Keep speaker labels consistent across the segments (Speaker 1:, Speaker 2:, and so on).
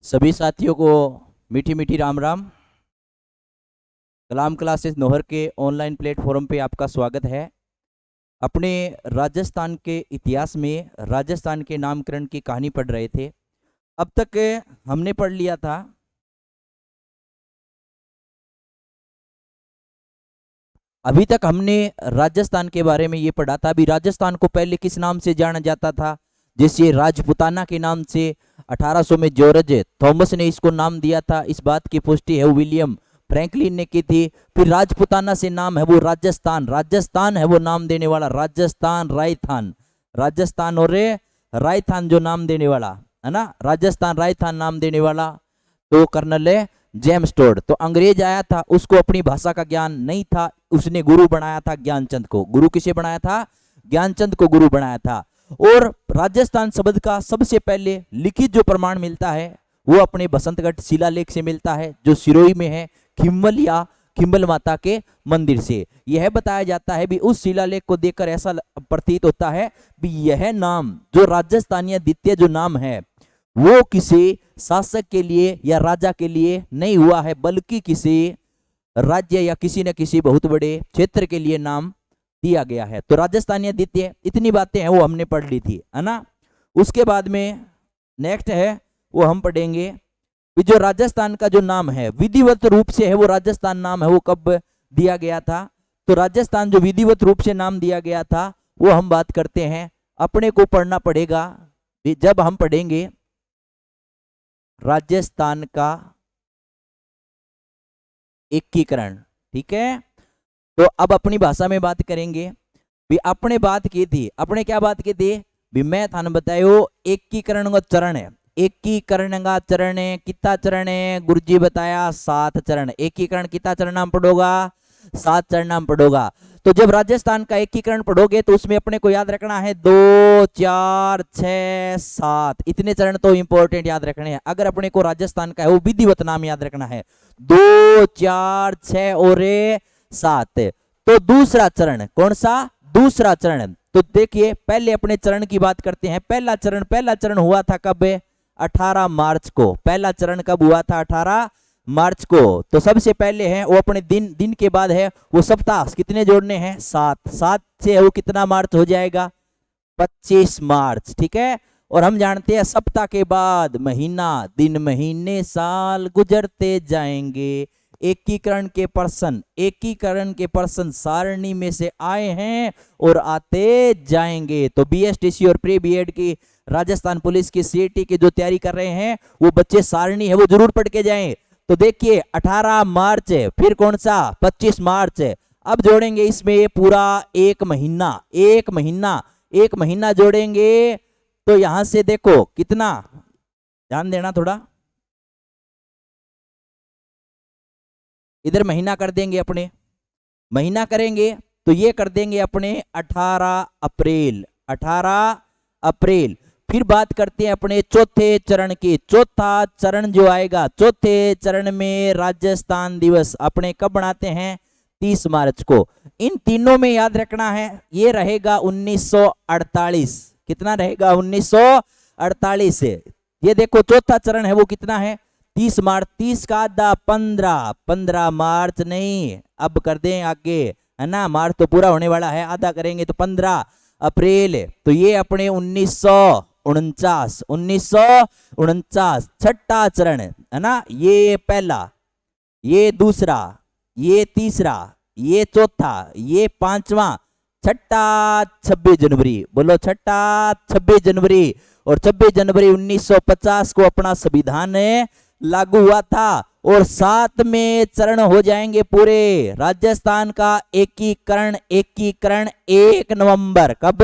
Speaker 1: सभी साथियों को मीठी मीठी राम राम। कलाम क्लासेस नोहर के ऑनलाइन प्लेटफॉर्म पे आपका स्वागत है। अपने राजस्थान के इतिहास में राजस्थान के नामकरण की कहानी पढ़ रहे थे। अब तक हमने पढ़ लिया था अभी तक हमने राजस्थान के बारे में ये पढ़ा था। अभी राजस्थान को पहले किस नाम से जाना जाता था? जैसे राजपुताना के नाम से 1800 में जॉर्ज थॉमस ने इसको नाम दिया था। इस बात की पुष्टि है विलियम फ्रैंकलिन ने की थी। फिर राजपुताना से नाम है वो राजस्थान, राजस्थान है वो नाम देने वाला, राजस्थान रायथान, राजस्थान और रायथान जो नाम देने वाला है ना, राजस्थान रायथान नाम देने वाला तो कर्नल जेम्स टोड। तो अंग्रेज आया था, उसको अपनी भाषा का ज्ञान नहीं था, उसने गुरु बनाया था ज्ञानचंद को। गुरु किसे बनाया था? ज्ञानचंद को गुरु बनाया था। और राजस्थान शब्द का सबसे पहले लिखित जो प्रमाण मिलता है वो अपने बसंतगढ़ शिलालेख से मिलता है, जो सिरोही में है, खिम्मल या खिम्मल माता के मंदिर से। यह बताया जाता है भी उस शिलालेख को देखकर ऐसा प्रतीत होता है भी यह नाम जो राजस्थानीय द्वितीय जो नाम है वो किसी शासक के लिए या राजा के लिए नहीं हुआ है, बल्कि किसी राज्य या किसी न किसी बहुत बड़े क्षेत्र के लिए नाम दिया गया है। तो राजस्थानीय द्वितीय, इतनी बातें हैं वो हमने पढ़ ली थी, है ना। उसके बाद में नेक्स्ट है वो हम पढ़ेंगे कि जो राजस्थान का जो नाम है विधिवत रूप से है वो राजस्थान नाम है वो कब दिया गया था? तो राजस्थान जो विधिवत रूप से नाम दिया गया था वो हम बात करते हैं। अपने को पढ़ना पड़ेगा जब हम पढ़ेंगे राजस्थान का एकीकरण, ठीक है। तो अब अपनी भाषा में बात करेंगे भी। अपने बात की थी, अपने क्या बात की थी भी? मैं थाने बतायो एकीकरण का चरण है, एकीकरण का चरण है कितना चरण है? गुरुजी बताया 7 चरण। एकीकरण कितना चरण नाम पढ़ोगा? 7 चरण नाम पढ़ोगा। तो जब राजस्थान का एकीकरण पढ़ोगे तो उसमें अपने को याद रखना है 2, 4, 6, 7, इतने चरण तो इंपॉर्टेंट याद रखने हैं। अगर अपने को राजस्थान का है वो विधिवत नाम याद रखना है 2, 4, 6 और 7। तो दूसरा चरण कौन सा? दूसरा चरण। तो देखिए पहले अपने चरण की बात करते हैं। पहला चरण हुआ था कब? 18 मार्च को। पहला चरण कब हुआ था? 18 मार्च को। तो सबसे पहले है वो अपने दिन के बाद है वो सप्ताह कितने जोड़ने हैं? 7 से वो कितना मार्च हो जाएगा? 25 मार्च, ठीक है। और हम जानते हैं सप्ताह के बाद महीना, दिन, महीने, साल गुजरते जाएंगे। एकीकरण के पर्सन सारणी में से आए हैं और आते जाएंगे। तो बीएसटीसी और प्री बीएड की राजस्थान पुलिस की सीईटी की जो तैयारी कर रहे हैं वो बच्चे सारणी है वो जरूर पढ़ के जाएं। तो देखिए 18 मार्च, फिर कौन सा? 25 मार्च। अब जोड़ेंगे इसमें पूरा एक महीना जोड़ेंगे। तो यहां से देखो कितना, ध्यान देना थोड़ा, इधर महीना कर देंगे, अपने महीना करेंगे तो ये कर देंगे अपने 18 अप्रैल, 18 अप्रैल। फिर बात करते हैं अपने चौथे चरण की। चौथा चरण जो आएगा, चौथे चरण में राजस्थान दिवस अपने कब बनाते हैं? 30 मार्च को। इन तीनों में याद रखना है ये रहेगा 1948। कितना रहेगा? 1948। ये देखो चौथा चरण है वो कितना है? 30 मार्च। 30 का आधा 15 मार्च नहीं, अब कर दें आगे, है ना। मार्च तो पूरा होने वाला है, आधा करेंगे तो 15 अप्रैल। तो ये अपने 1949 छठा चरण है ना। ये पहला, ये दूसरा, ये तीसरा, ये चौथा, ये पांचवा, छठा 26 जनवरी। बोलो छठा 26 जनवरी। और 26 जनवरी 1950 को अपना संविधान लागू हुआ था। और 7 में चरण हो जाएंगे पूरे राजस्थान का एकीकरण 1 नवंबर। कब?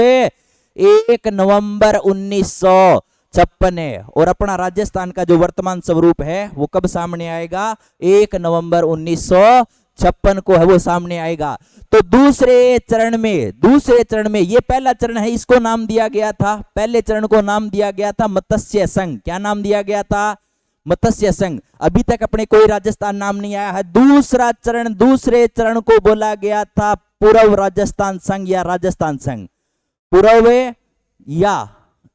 Speaker 1: 1 नवंबर 1956 है। और अपना राजस्थान का जो वर्तमान स्वरूप है वो कब सामने आएगा? 1 नवंबर 1956 को है वो सामने आएगा। तो दूसरे चरण में ये पहला चरण है, इसको नाम दिया गया था, पहले चरण को नाम दिया गया था मत्स्य संघ। क्या नाम दिया गया था? मत्स्य संघ। अभी तक अपने कोई राजस्थान नाम नहीं आया है। दूसरे चरण को बोला गया था पूर्व राजस्थान संघ या राजस्थान संघ। पूर्व या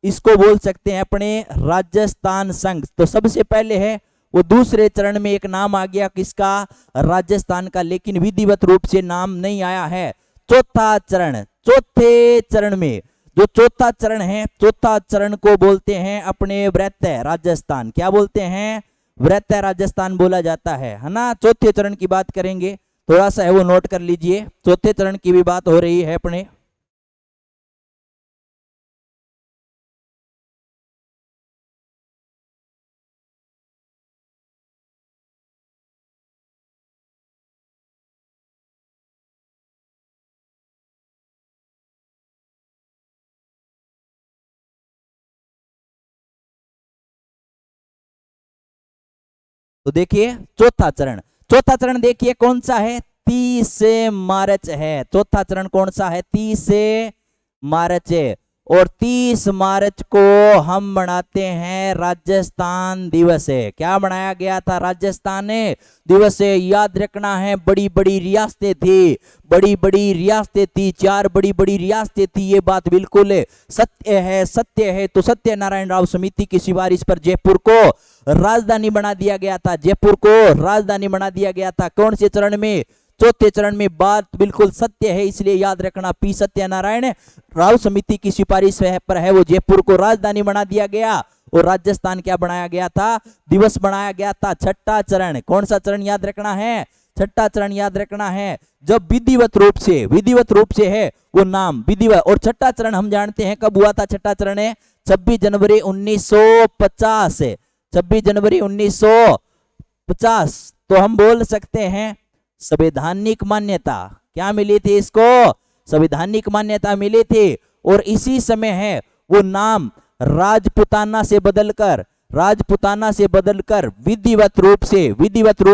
Speaker 1: इसको बोल सकते हैं अपने राजस्थान संघ। तो सबसे पहले है वो दूसरे चरण में एक नाम आ गया किसका, राजस्थान का, लेकिन विधिवत रूप से नाम नहीं आया है। चौथा चरण, चौथे चरण में जो चौथा चरण है, चौथा चरण को बोलते हैं अपने व्रतः राजस्थान। क्या बोलते हैं, व्रतः राजस्थान बोला जाता है ना। चौथे चरण की बात करेंगे, थोड़ा सा है वो नोट कर लीजिए, चौथे चरण की भी बात हो रही है अपने। तो देखिए चौथा चरण, चौथा चरण देखिए कौन सा है, 30 मार्च है। चौथा चरण कौन सा है, 30 मार्च है। और 30 मार्च को हम मनाते हैं राजस्थान दिवस है। क्या मनाया गया था, राजस्थान दिवस है। याद रखना है, बड़ी बड़ी रियासतें थी, बड़ी बड़ी रियासतें थी, 4 बड़ी बड़ी रियासतें थी, ये बात बिल्कुल सत्य है, सत्य है। तो सत्यनारायण राव समिति की सिफारिश पर जयपुर को राजधानी बना दिया गया था, जयपुर को राजधानी बना दिया गया था। कौन से चरण में, चौथे चरण में। बात बिल्कुल सत्य है, इसलिए याद रखना, पी सत्यनारायण राव समिति की सिफारिश पर है वो जयपुर को राजधानी बना दिया गया और राजस्थान क्या बनाया गया था, दिवस बनाया गया था। छठा चरण, कौन सा चरण याद रखना है, छठा चरण याद रखना है, जब विधिवत रूप से है वो नाम विधिवत। और छठा चरण हम जानते हैं कब हुआ था, छठा चरण है 26 जनवरी 1950, 26 जनवरी 1950। तो हम बोल सकते हैं संवैधानिक मान्यता, क्या मिली थी इसको, संवैधानिक मान्यता मिली थी। और इसी समय है वो नाम राजपुताना से बदलकर, राजपुताना से बदलकर विधिवत रूप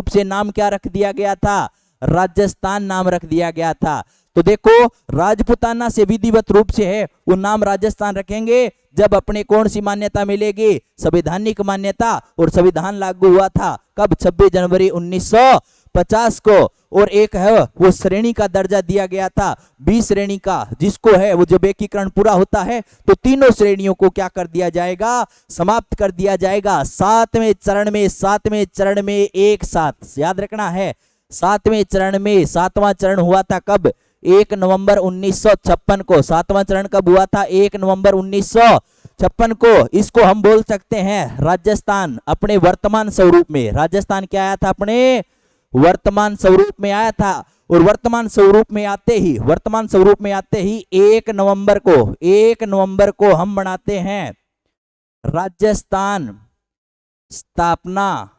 Speaker 1: से नाम क्या रख दिया गया था, राजस्थान नाम रख दिया गया था। तो देखो राजपुताना से विधिवत रूप से है वो नाम राजस्थान रखेंगे जब अपने कौन सी मान्यता मिलेगी, संवैधानिक मान्यता। और संविधान लागू हुआ था कब, 26 जनवरी 1950 को। और एक है वो श्रेणी का दर्जा दिया गया था, 20 श्रेणी का, जिसको है वो जब एकीकरण पूरा होता है तो तीनों श्रेणियों को क्या कर दिया जाएगा, समाप्त कर दिया जाएगा। सातवें चरण में एक साथ याद रखना है, सातवें चरण में, सातवां चरण हुआ था कब, 1 नवंबर 1956 को। सातवां चरण कब हुआ था, 1 नवंबर 1956 को। इसको हम बोल सकते हैं राजस्थान अपने वर्तमान स्वरूप में। राजस्थान क्या आया था, अपने वर्तमान स्वरूप में आया था। और वर्तमान स्वरूप में आते ही 1 नवंबर को हम मनाते हैं राजस्थान स्थापना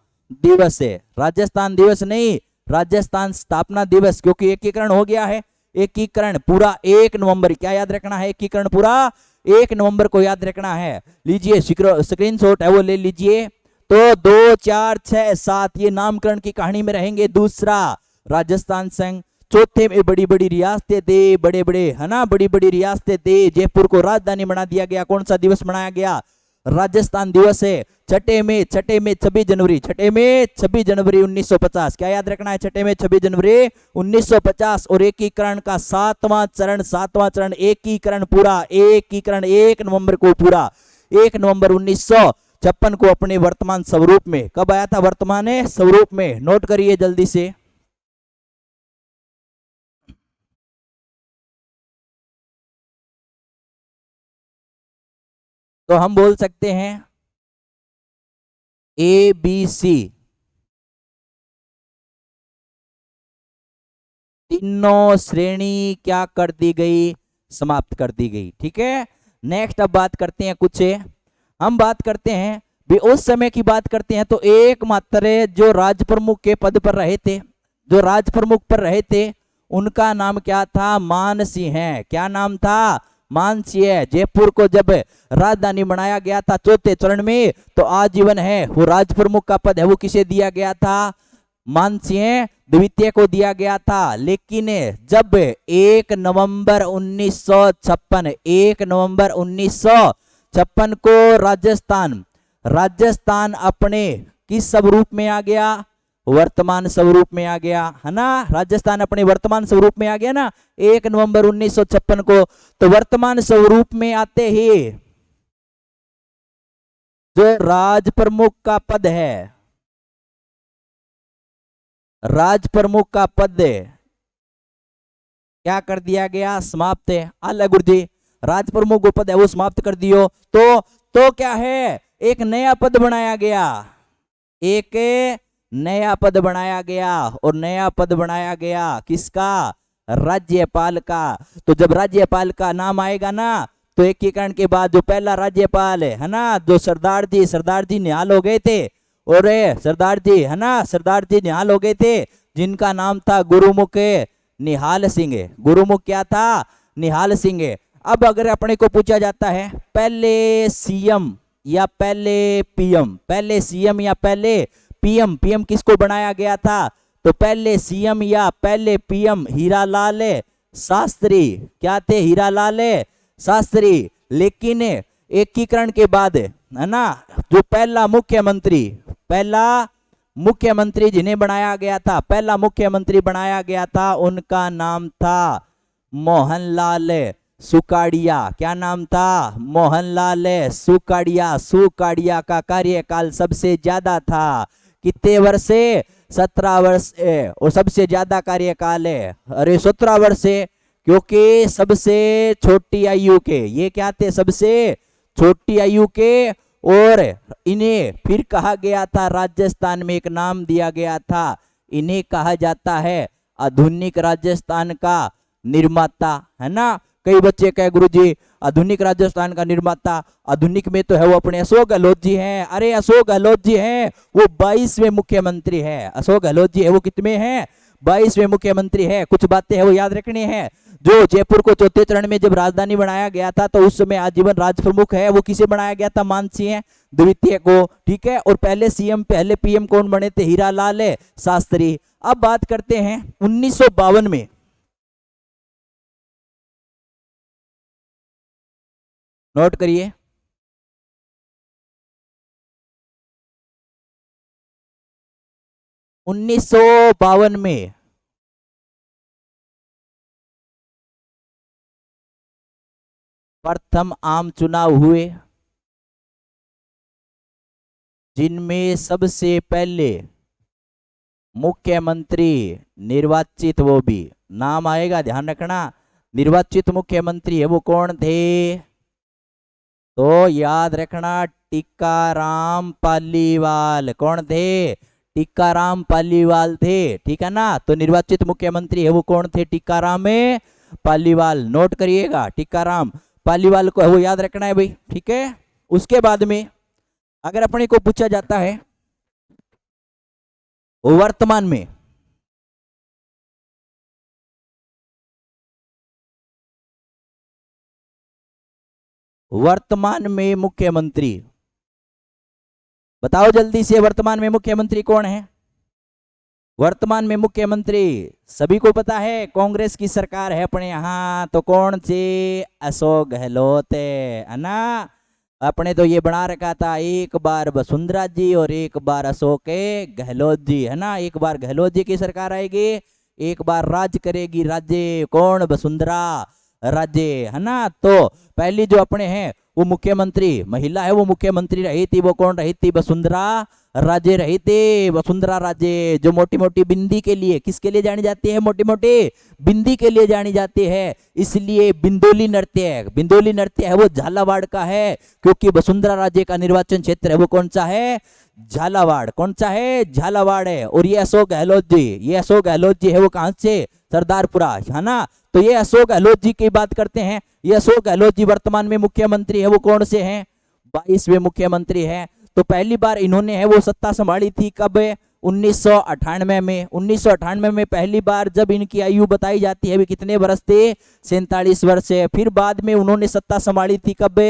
Speaker 1: दिवस है। राजस्थान दिवस नहीं, राजस्थान स्थापना दिवस, क्योंकि एकीकरण हो गया है। एकीकरण पूरा 1 नवंबर, क्या याद रखना है, एकीकरण पूरा 1 नवंबर को याद रखना है। लीजिए स्क्रीनशॉट है वो ले लीजिए। तो 2, 4, 6, 7 ये नामकरण की कहानी में रहेंगे। दूसरा राजस्थान संघ, चौथे में बड़ी बड़ी रियासतें थे, बड़े बड़े है ना, बड़ी बड़ी रियासतें थे, जयपुर को राजधानी बना दिया गया। कौन सा दिवस मनाया गया, राजस्थान दिवस है। छठे में 26 जनवरी 1950, क्या याद रखना है, छठे में 26 जनवरी 1950। और एकीकरण का सातवां चरण एकीकरण पूरा, एकीकरण 1 नवंबर को पूरा, 1 नवंबर 1956 को अपने वर्तमान स्वरूप में। कब आया था, वर्तमान स्वरूप में, नोट करिए जल्दी से। तो हम बोल सकते हैं ABC, तीनों श्रेणी क्या कर दी गई, समाप्त कर दी गई। ठीक है, नेक्स्ट अब बात करते हैं कुछ, हम बात करते हैं भी उस समय की बात करते हैं। तो एकमात्र जो राज प्रमुख के पद पर रहे थे, जो राज प्रमुख पर रहे थे, उनका नाम क्या था, मान सिंह है। क्या नाम था, मान सिंह। जयपुर को जब राजधानी बनाया गया था चौथे चरण में, तो आजीवन है वो राज प्रमुख का पद है वो किसे दिया गया था, मान सिंह द्वितीय को दिया गया था। लेकिन जब 1 नवंबर 1956 को राजस्थान अपने किस स्वरूप में आ गया, वर्तमान स्वरूप में आ गया, है ना। राजस्थान अपने वर्तमान स्वरूप में आ गया ना 1 नवंबर 1956 को। तो वर्तमान स्वरूप में आते ही जो राज प्रमुख का पद है, राज प्रमुख का पद क्या कर दिया गया, समाप्त है। अल गुरुजी राज प्रमुख जो पद है वो समाप्त कर दियो, तो क्या है, एक नया पद बनाया गया, एक नया पद बनाया गया। और नया पद बनाया गया किसका, राज्यपाल का। तो जब राज्यपाल का नाम आएगा ना, तो एकीकरण के बाद जो पहला राज्यपाल है ना, जो सरदार जी निहाल हो गए थे, और सरदार जी है ना, सरदार जी निहाल हो गए थे, जिनका नाम था गुरुमुख निहाल सिंह। गुरुमुख क्या था, निहाल सिंह। अब अगर अपने को पूछा जाता है पहले सीएम या पहले पीएम, पहले सीएम या पहले पीएम, पीएम किसको बनाया गया था, तो पहले सीएम या पहले पीएम हीरालाल शास्त्री। क्या थे, हीरालाल शास्त्री। लेकिन एकीकरण के बाद है ना, जो पहला मुख्यमंत्री जिन्हें बनाया गया था, पहला मुख्यमंत्री बनाया गया था, उनका नाम था मोहनलाल सुकाड़िया। क्या नाम था, मोहनलाल सुकाड़िया। सुकाड़िया का कार्यकाल सबसे ज्यादा था, कितने वर्ष से, 17 वर्ष। और सबसे ज्यादा कार्यकाल है, अरे 17 वर्ष से, क्योंकि सबसे छोटी आयु के, ये क्या थे, सबसे छोटी आयु के। और इन्हें फिर कहा गया था, राजस्थान में एक नाम दिया गया था, इन्हें कहा जाता है आधुनिक राजस्थान का निर्माता, है ना। कई बच्चे कहे गुरुजी आधुनिक राजस्थान का निर्माता, आधुनिक में तो है वो अपने अशोक गहलोत जी हैं। अरे अशोक गहलोत जी हैं, वो 22वें मुख्यमंत्री है। अशोक गहलोत जी है वो कितने हैं, 22वें मुख्यमंत्री है। कुछ बातें हैं वो याद रखनी है। जो जयपुर को चौथे चरण में जब राजधानी बनाया गया था, तो उस समय आजीवन राज प्रमुख है वो किसे बनाया गया था, मानसिंह द्वितीय को, ठीक है। और पहले सीएम पहले पीएम कौन बने थे, हीरालाल शास्त्री। अब बात करते हैं 1952 में, नोट करिए, 1952 में प्रथम आम चुनाव हुए, जिनमें सबसे पहले मुख्यमंत्री निर्वाचित, वो भी नाम आएगा ध्यान रखना, निर्वाचित मुख्यमंत्री है वो कौन थे, तो याद रखना टीकाराम पालीवाल। कौन थे, टीकाराम पालीवाल थे, ठीक है ना। तो निर्वाचित मुख्यमंत्री है वो कौन थे, टीकाराम पालीवाल। नोट करिएगा, टीकाराम पालीवाल को वो याद रखना है भाई, ठीक है। उसके बाद में अगर अपने को पूछा जाता है वर्तमान में मुख्यमंत्री, बताओ जल्दी से, वर्तमान में मुख्यमंत्री कौन है। वर्तमान में मुख्यमंत्री सभी को पता है, कांग्रेस की सरकार है अपने यहाँ, तो कौन से, अशोक गहलोत है ना। अपने तो ये बना रखा था, एक बार वसुंधरा जी और एक बार अशोक गहलोत जी, है ना। एक बार गहलोत जी की सरकार आएगी, एक बार राज करेगी राज्य कौन, वसुंधरा राज्य, है ना। तो पहली जो अपने हैं वो मुख्यमंत्री महिला है, वो मुख्यमंत्री रही थी, वो कौन रही थी, वसुंधरा राजे रही थी। वसुंधरा राजे जो मोटी मोटी बिंदी के लिए, किसके लिए जानी जाती है, मोटी मोटी बिंदी के लिए जानी जाती है, इसलिए बिंदोली नृत्य है वो झालावाड़ का है, क्योंकि वसुंधरा राजे का निर्वाचन क्षेत्र है वो कौन सा है, झालावाड़। कौन सा है, झालावाड़ है। और ये अशोक गहलोत जी है वो कहां से, सरदारपुरा, है ना। तो ये अशोक गहलोत जी की बात करते हैं। ये अशोक गहलोत जी वर्तमान में मुख्यमंत्री है वो कौन से हैं, 22वें मुख्यमंत्री हैं। तो पहली बार इन्होंने है वो सत्ता संभाली थी कब, 1998 में। 1998 में पहली बार जब इनकी आयु बताई जाती है वे कितने वर्ष थे, 47 वर्ष है। फिर बाद में उन्होंने सत्ता संभाली थी कब,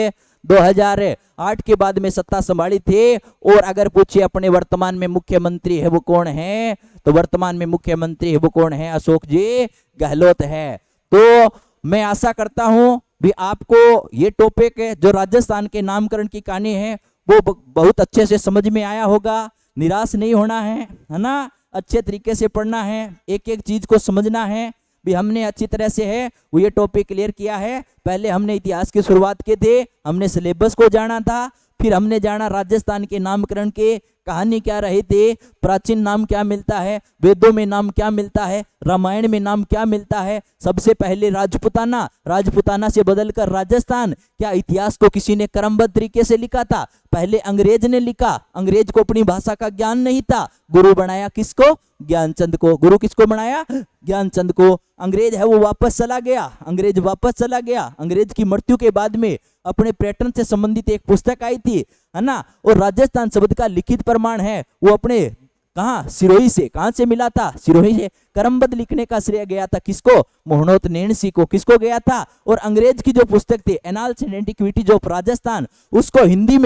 Speaker 1: 2008 के बाद में सत्ता संभाली थी। और अगर पूछे अपने वर्तमान में मुख्यमंत्री है वो कौन है, तो वर्तमान में मुख्यमंत्री है वो कौन है, अशोक जी गहलोत है। तो मैं आशा करता हूं भी आपको ये टॉपिक जो राजस्थान के नामकरण की कहानी है वो बहुत अच्छे से समझ में आया होगा। निराश नहीं होना है ना, अच्छे तरीके से पढ़ना है, एक एक चीज को समझना है भी। हमने अच्छी तरह से है वो ये टॉपिक क्लियर किया है। पहले हमने इतिहास की शुरुआत के थे, हमने सिलेबस को जाना था, फिर हमने जाना राजस्थान के नामकरण के कहानी क्या रहे थे, प्राचीन नाम क्या मिलता है, वेदों में नाम क्या मिलता है, रामायण में नाम क्या मिलता है। सबसे पहले राजपुताना, राजपुताना से बदलकर राजस्थान। क्या इतिहास को किसी ने क्रमबद्ध तरीके से लिखा था? पहले अंग्रेज ने लिखा। अंग्रेज को अपनी भाषा का ज्ञान नहीं था। गुरु बनाया किसको? ज्ञानचंद को। गुरु किसको बनाया? ज्ञानचंद को। अंग्रेज है वो वापस चला गया, अंग्रेज वापस चला गया। अंग्रेज की मृत्यु के बाद में अपने पर्यटन से संबंधित एक पुस्तक आई थी, है ना, और राजस्थान शब्द का लिखित प्रमाण है वो अपने कहाँ, सिरोही से। कहां से मिला था? सिरोही से। क्रमबद्ध लिखने का श्रेय गया था किसको? मोहनोत नेणसी को। किसको गया था? और अंग्रेज की जो पुस्तक थी annals and antiquities of Rajasthan, उसको हिंदी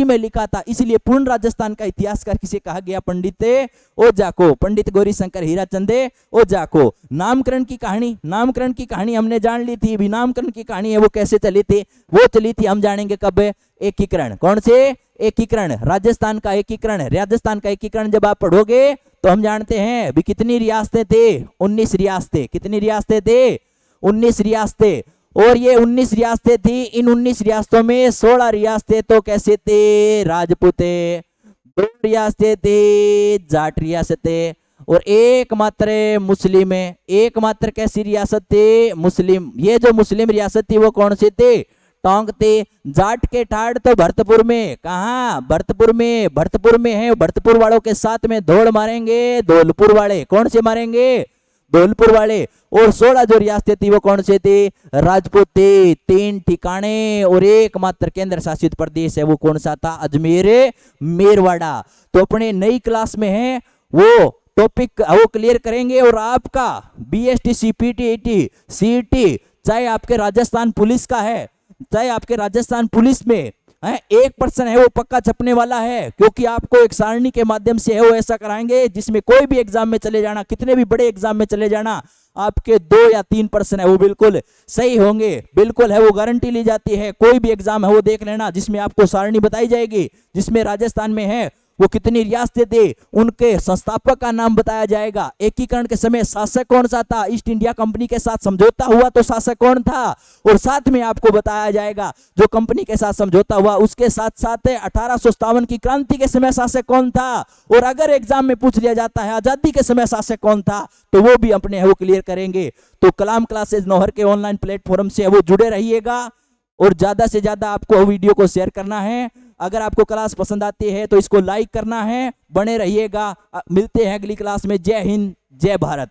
Speaker 1: में लिखा था। इसलिए पूर्ण राजस्थान का इतिहासकार किसे कहा गया? पंडित ओझा को। पंडित गौरी शंकर हीराचंद ओझा को। नामकरण की कहानी हमने जान ली थी। नामकरण की कहानी है वो कैसे चली थी? वो चली थी, हम जानेंगे कब? एकीकरण। कौन से? एकीकरण। राजस्थान का एकीकरण। राजस्थान का एकीकरण जब आप पढ़ोगे तो हम जानते हैं भी कितनी रियासतें थे? 19 रियासतें। कितनी रियासतें थे? 19 रियासतें। और ये 19 रियासतें थी। इन 19 रियासतों में 16 रियासतें तो कैसे थे? राजपूत। 2 रियासतें थे जाट रियासतें, और एकमात्र मुस्लिम है। एकमात्र कैसी रियासत थे? मुस्लिम। ये जो मुस्लिम रियासत थी वो कौन से थे? टोंक थे। जाट के ठाड़ तो भरतपुर में। कहा? भरतपुर में। भरतपुर में है। भरतपुर वालों के साथ में दौड़ मारेंगे धौलपुर वाले। कौन से मारेंगे? धौलपुर वाले। और 16 जो रियासतें थी वो कौन से थे? राजपूत थे। 3 ठिकाने और एकमात्र केंद्र शासित प्रदेश है वो कौन सा था? अजमेर मेरवाड़ा। तो अपने नई क्लास में है वो टॉपिक वो क्लियर करेंगे। और आपका BST PTET CET चाहे आपके राजस्थान पुलिस का है, चाहे आपके राजस्थान पुलिस में है, 1% है वो पक्का छपने वाला है, क्योंकि आपको एक सारणी के माध्यम से है वो ऐसा कराएंगे जिसमें कोई भी एग्जाम में चले जाना, कितने भी बड़े एग्जाम में चले जाना, आपके 2 या 3% है वो बिल्कुल सही होंगे। बिल्कुल है वो गारंटी ली जाती है। कोई भी एग्जाम है वो देख लेना जिसमें आपको सारणी बताई जाएगी, जिसमें राजस्थान में है वो कितनी रियासतें थे, उनके संस्थापक का नाम बताया जाएगा। एकीकरण के समय शासक कौन सा था? ईस्ट इंडिया कंपनी के साथ समझौता हुआ तो शासक कौन था? और साथ में आपको बताया जाएगा जो कंपनी के साथ समझौता हुआ उसके साथ साथ 1857 की क्रांति के समय शासक कौन था। और अगर एग्जाम में पूछ लिया जाता है आजादी के समय शासक कौन था, तो वो भी अपने वो क्लियर करेंगे। तो कलाम क्लासेज नौहर के ऑनलाइन प्लेटफॉर्म से वो जुड़े रहिएगा और ज्यादा से ज्यादा आपको वीडियो को शेयर करना है। अगर आपको क्लास पसंद आती है तो इसको लाइक करना है। बने रहिएगा। मिलते हैं अगली क्लास में। जय हिंद, जय भारत।